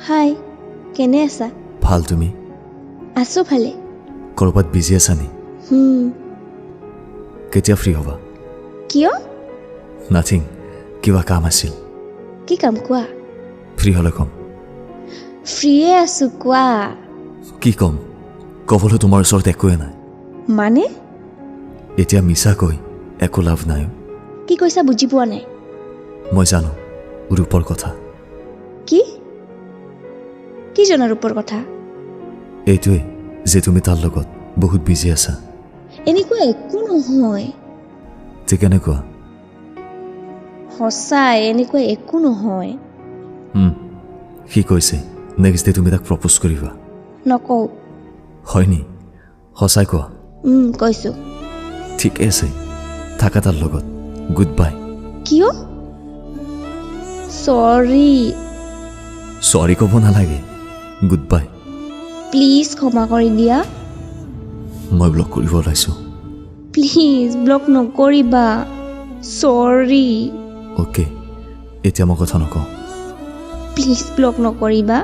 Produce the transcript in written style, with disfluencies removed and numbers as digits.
হাই কেনে আছা ভাল তুমি আছো ভালে কৰবাত বিজি আছা নি কেতিয়া ফ্ৰী হ'বা কিয় নাথিং কিবা কাম আছিল কি কাম কোৱা ফ্ৰী হ'লে কম ফ্ৰীয়ে আছো কোৱা কি কম ক'বলৈ তোমাৰ ওচৰত একোৱে নাই মানে এতিয়া মিছা কৈ একো লাভ নাই কি কৈছা বুজি পোৱা নাই মই জানো ৰূপৰ কথা কি কি জানা ৰূপৰ কথা এইটোৱে যে তুমি তাৰ লগত বহুত বিজি আছা এনেকুৱা একো নহয় তে কেনেকুৱা সঁচাই এনেকুৱা একো নহয় সি কৈছে নেক্সট ডে তুমি তাক প্ৰপ'জ কৰিবা নকওঁ হয় নি সঁচাই কোৱা কৈছো ঠিকে আছে থাকা তাৰ লগত গুড বাই কিয় চৰি ক'ব নালাগে গুড বাই প্লিজ ক্ষমা কৰি দিয়া মই ব্লক কৰিব ওলাইছোঁ প্লিজ ব্লক নকৰিবা চৰি অ'কে এতিয়া মই কথা নকওঁ প্লিজ ব্লক নকৰিবা